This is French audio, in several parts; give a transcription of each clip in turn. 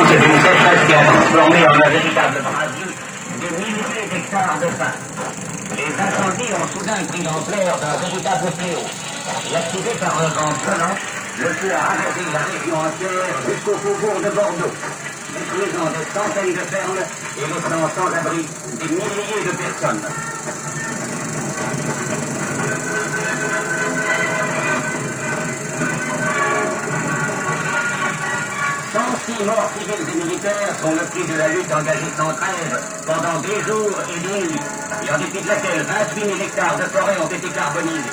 C'est une sécheresse qui a transformé en un véritable brasier des milliers d'hectares de pain. Les incendies ont soudain pris l'ampleur d'un véritable fléau. Et activé par un vent violent, le feu a ravagé la région entière jusqu'au faubourg de Bordeaux, détruisant des centaines de fermes et laissant sans abri des milliers de personnes. 106 morts civils et militaires sont le prix de la lutte engagée sans trêve pendant des jours et des nuits, et en dépit de laquelle 28 000 hectares de forêt ont été carbonisés.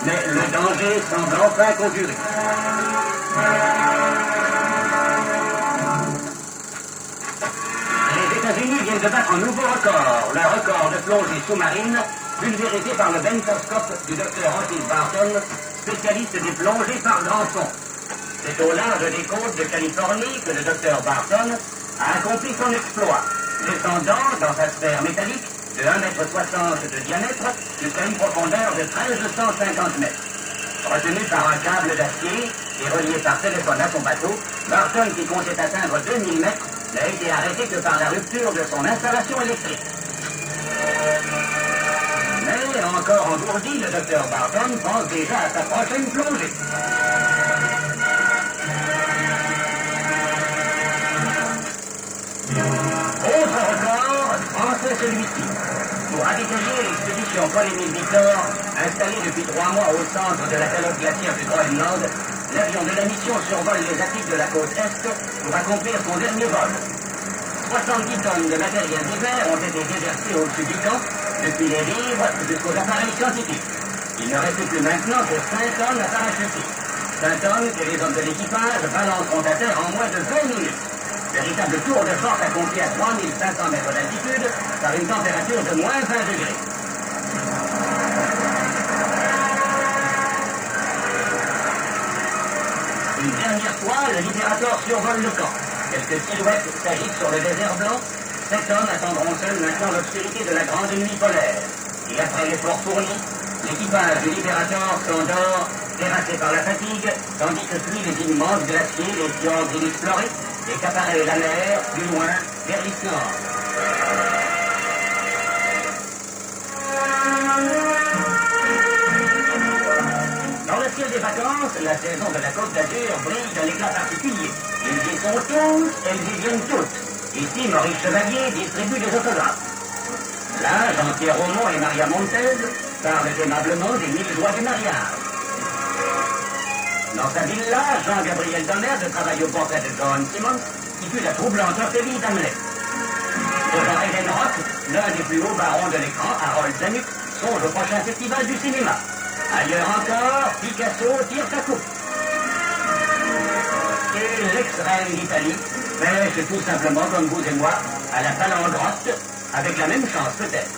Mais le danger semble enfin conjuré. Les États-Unis viennent de battre un nouveau record, le record de plongée sous-marine, pulvérisé par le bentoscope du docteur Otis Barton, spécialiste des plongées par grand fond. C'est au large des côtes de Californie que le docteur Barton a accompli son exploit, descendant dans sa sphère métallique de 1,60 m de diamètre jusqu'à une profondeur de 1350 mètres. Retenu par un câble d'acier et relié par téléphone à son bateau, Barton, qui comptait atteindre 2000 mètres, n'a été arrêté que par la rupture de son installation électrique. Mais encore engourdi, le docteur Barton pense déjà à sa prochaine plongée. Autre record, français celui-ci. Pour ravitailler l'expédition Paul-Émile Victor, installée depuis 3 mois au centre de la calotte glaciaire du Groenland, l'avion de la mission survole les Arctiques de la côte Est pour accomplir son dernier vol. 70 tonnes de matériel divers ont été déversées au-dessus du camp, depuis les livres jusqu'aux appareils scientifiques. Il ne reste plus maintenant que 5 tonnes à parachuter. 5 tonnes que les hommes de l'équipage balanceront à terre en moins de 20 minutes. Véritable tour de force accompli à 3500 mètres d'altitude par une température de moins 20 degrés. Une dernière fois, le Libérator survole le camp. Quelques silhouettes s'agitent sur le désert blanc. 7 hommes attendront seuls maintenant l'obscurité de la grande nuit polaire. Et après l'effort fourni, l'équipage du Libérator s'endort, terrassé par la fatigue, tandis que fuient les immenses glaciers, les fjords inexplorés, et qu'apparaît la mer, plus loin, vers l'Islande. Dans le ciel des vacances, la saison de la Côte d'Azur brille d'un éclat particulier. Ils y sont tous, elles y viennent toutes. Ici, Maurice Chevalier distribue des autographes. Là, Jean-Pierre Aumont et Maria Montez parlent aimablement des 1000 joies du mariage. Dans sa villa, Jean-Gabriel Domerde travaille au portrait de John Simmons, qui fut la troublante Ophélie d'Hamlet. Devant Eden Rock, l'un des plus hauts barons de l'écran, Harold Zanuck, songe au prochain festival du cinéma. Ailleurs encore, Picasso tire sa coupe. Et l'ex-reine d'Italie pêche tout simplement comme vous et moi, à la palangrotte, avec la même chance peut-être.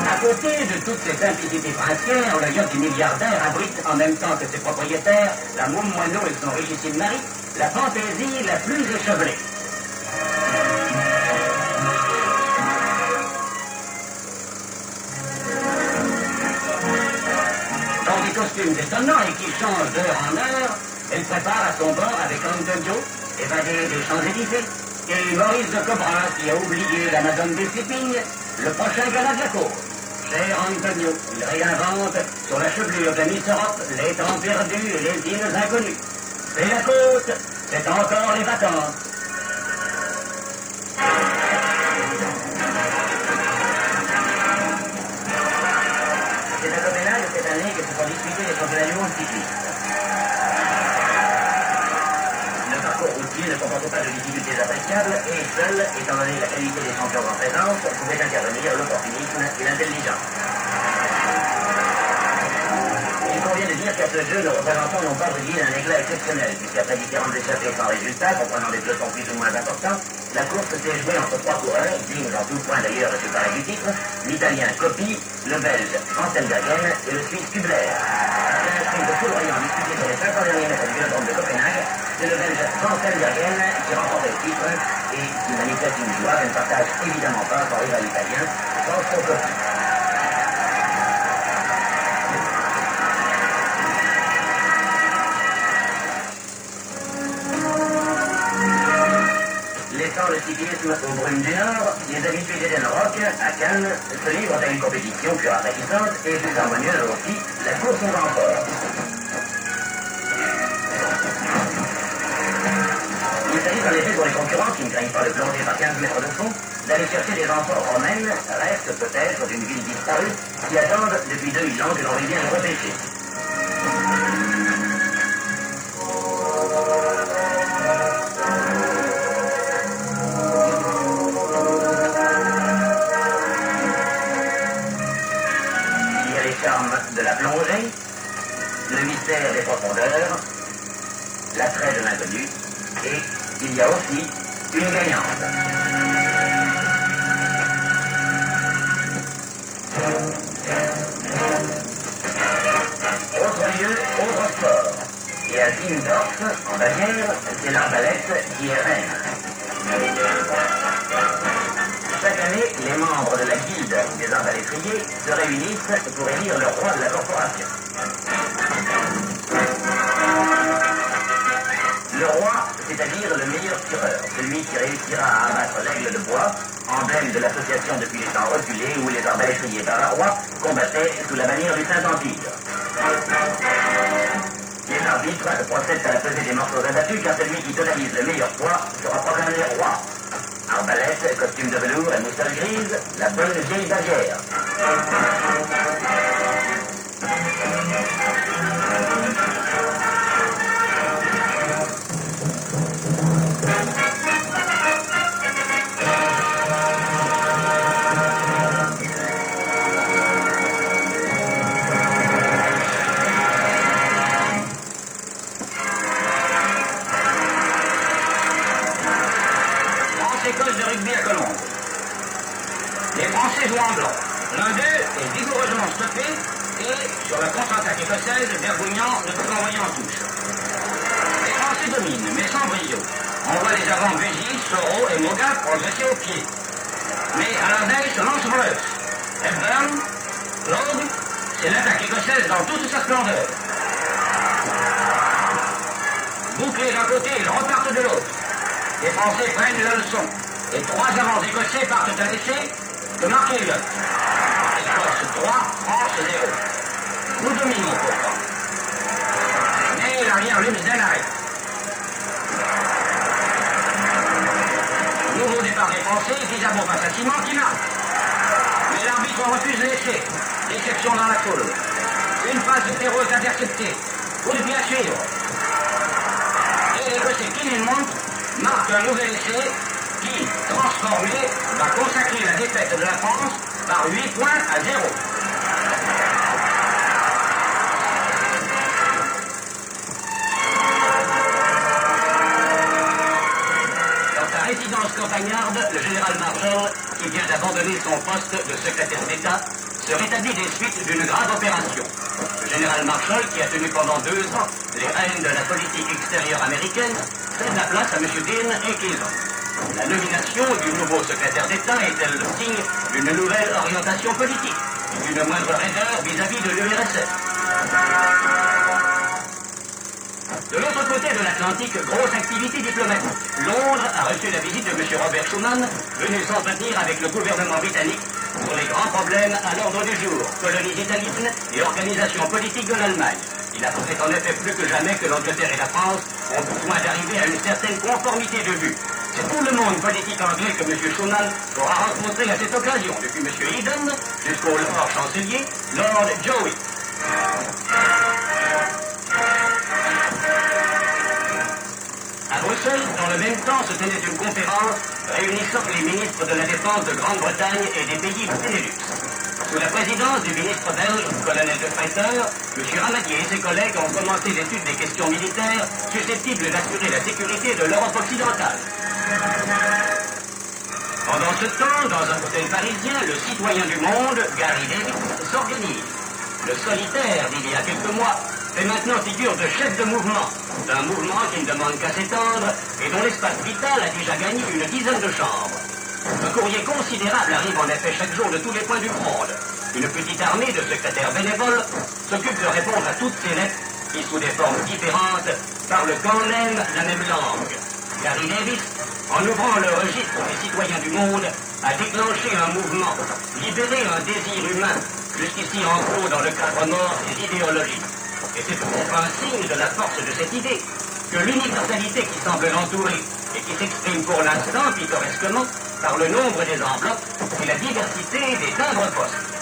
À côté de toutes ces simplicités princières, le yacht du milliardaire abrite en même temps que ses propriétaires, la môme moineau et son richissime mari, la fantaisie la plus échevelée. Dans des costumes étonnants et qui changent d'heure en heure, elle prépare à son bord avec Antonio, évadé des Champs-Élysées, et Maurice de Cobra qui a oublié la Madone des Sépignes, le prochain gala de la cour. Cher Antonio, il réinvente sur la chevelure de Miss Europe les temps perdus et les îles inconnues. C'est la côte, c'est encore les vacances. C'est à Copenhague cette année que se sont disputés les championnats du monde cyclistes. Le parcours routier ne comporte pas de difficultés appréciables et seul, étant donné la qualité des champions en présence, pouvait intervenir l'opportunisme et l'intelligence. Il convient de dire qu'à ce jeu, nos représentants n'ont pas brillé d'un éclat exceptionnel, puisqu'après différentes échappées sans résultat, comprenant des pelotons plus ou moins importants, la course s'est jouée entre 3 coureurs, dignes en tout point d'ailleurs de séparer du titre, l'Italien Coppi, le Belge Vanselbergen et le Suisse Kubler. C'est un sprint de foudroyant disputé sur les 500 derniers mètres du vélodrome de Copenhague, c'est le Belge Vanselbergen qui remporte le titre et qui manifeste une joie qu'elle ne partage évidemment pas son rival italien, Fausto Coppi. d'athlétisme aux Brumes du Nord, les habitués d'Eden Rock, à Cannes, se livrent à une compétition plus rafraîchissante et plus harmonieuse aussi, la course aux renforts. Il s'agit en effet pour les concurrents qui ne craignent pas de plonger par 15 mètres de fond, d'aller chercher des renforts romaines, restes peut-être d'une ville disparue, qui attendent depuis 2000 ans que l'on vienne les repêcher. Il y a les charmes de la plongée, le mystère des profondeurs, l'attrait de l'inconnu, et il y a aussi une gagnante. Autre lieu, autre sport. Et à Zingdorf, en Bavière, c'est l'arbalète qui est reine. Chaque année, les membres de la guilde des arbalétriers se réunissent pour élire le roi de la corporation. Le roi, c'est-à-dire le meilleur tireur, celui qui réussira à abattre l'aigle de bois, emblème de l'association depuis les temps reculés où les arbalétriers bavarois combattaient sous la bannière du Saint-Empire. Les arbitres procèdent à la pesée des morceaux abattus car celui qui totalise le meilleur poids sera proclamé roi. Arbalète, costume de velours et moustache grise, la bonne vieille Bavière. École de rugby à Colombes. Les Français jouent en blanc. L'un d'eux est vigoureusement stoppé et, sur la contre-attaque écossaise, Vergouignan ne peut qu'envoyer en touche. Les Français dominent, mais sans brio. On voit les avants Buzy, Soro et Moga progresser au pied. Mais à leur veille se lance Wallace. Hepburn, Logue, c'est l'attaque écossaise dans toute sa splendeur. Bouclés d'un côté, ils repartent de l'autre. Les Français prennent la leçon. Et 3 avants écossais partent à l'essai de Mark Elliott. Écosse 3, France 0. Nous dominons pourtant. Mais l'arrière Lumsden arrête. Nouveau départ des Français, Guizabo face à Simon qui marque. Mais l'arbitre refuse l'essai. Déception dans la foule. Une passe de Perrault interceptée. Coup de pied à suivre. Et l'Écossais Kinninmont marque un nouvel essai qui, transformé, va consacrer la défaite de la France par 8 points à 0. Dans sa résidence campagnarde, le général Marshall, qui vient d'abandonner son poste de secrétaire d'État, se rétablit des suites d'une grave opération. Le général Marshall, qui a tenu pendant 2 ans les rênes de la politique extérieure américaine, cède la place à M. Dean et Keyson. La nomination du nouveau secrétaire d'État est-elle le signe d'une nouvelle orientation politique, d'une moindre raideur vis-à-vis de l'URSS? De l'autre côté de l'Atlantique, grosse activité diplomatique. Londres a reçu la visite de M. Robert Schuman, venu s'entretenir avec le gouvernement britannique sur les grands problèmes à l'ordre du jour, colonie d'Italie et organisation politique de l'Allemagne. Il apparaît en effet plus que jamais que l'Angleterre et la France ont besoin d'arriver à une certaine conformité de vue. C'est tout le monde politique anglais que M. Schuman aura rencontré à cette occasion, depuis M. Eden jusqu'au Lord chancelier, Lord Joey. À Bruxelles, dans le même temps, se tenait une conférence réunissant les ministres de la Défense de Grande-Bretagne et des pays du Benelux. Sous la présidence du ministre belge, colonel de Freiter, M. Ramadier et ses collègues ont commencé l'étude des questions militaires susceptibles d'assurer la sécurité de l'Europe occidentale. Pendant ce temps, dans un hôtel parisien, le citoyen du monde, Gary Davis, s'organise. Le solitaire d'il y a quelques mois fait maintenant figure de chef de mouvement, d'un mouvement qui ne demande qu'à s'étendre et dont l'espace vital a déjà gagné une dizaine de chambres. Un courrier considérable arrive en effet chaque jour de tous les points du monde. Une petite armée de secrétaires bénévoles s'occupe de répondre à toutes ces lettres qui, sous des formes différentes, parlent quand même la même langue. Gary Davis en ouvrant le registre des citoyens du monde, a déclenché un mouvement, libéré un désir humain, jusqu'ici enclos dans le cadre mort des idéologies. Et c'est peut-être un signe de la force de cette idée que l'universalité qui semble l'entourer et qui s'exprime pour l'instant pittoresquement par le nombre des enveloppes et la diversité des timbres postes.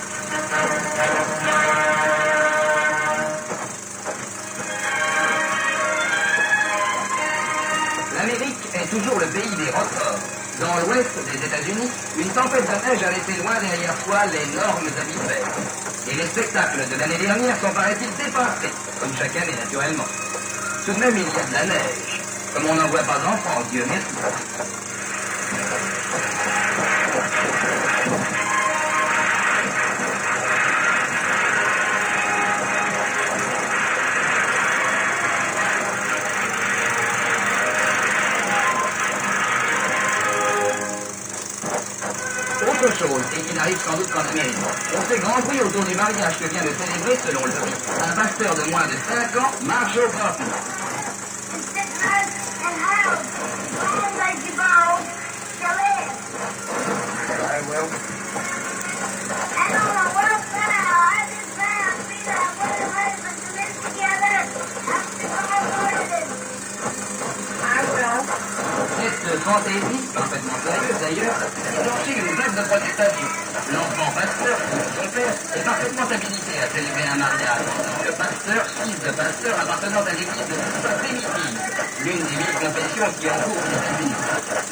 L'Amérique est toujours le pays des records. Dans l'ouest des États-Unis, une tempête de neige a laissé loin derrière soi les normes habituelles. Et les spectacles de l'année dernière sont, paraît-il, dépassés, comme chaque année naturellement. Tout de même, il y a de la neige, comme on n'en voit pas en France, Dieu merci. Autre chose, et qui n'arrive sans doute qu'en Amérique. On fait grand bruit autour du mariage que vient de célébrer, selon le prix, un pasteur de moins de 5 ans, Marshall Kaufman. Cette fantaisie, parfaitement sérieuse d'ailleurs, a lancé une vague de protestation. L'enfant pasteur, son père, est parfaitement habilité à célébrer un mariage. Le pasteur, fils de pasteur appartenant à l'église de Sousa Primitive, l'une des 1000 confessions qui entourent les États-Unis.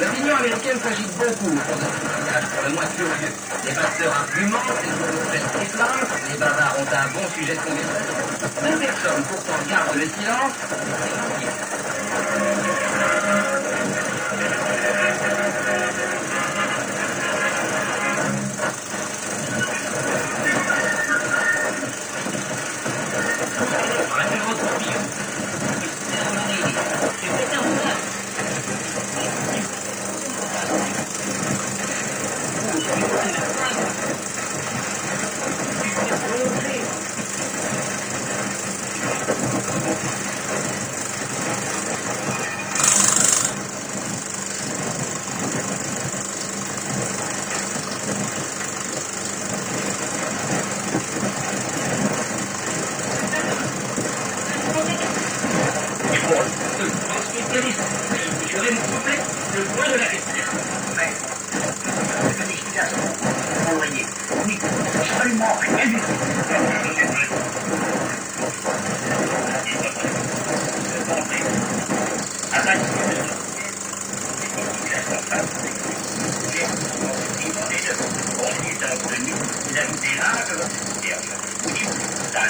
L'opinion américaine s'agite beaucoup autour de ce mariage pour le moins curieux. Les pasteurs argumentent, les journalistes réclament, les bavards ont un bon sujet de conversation. Deux personnes pourtant gardent le silence,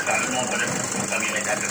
Dans le nombre de première étape de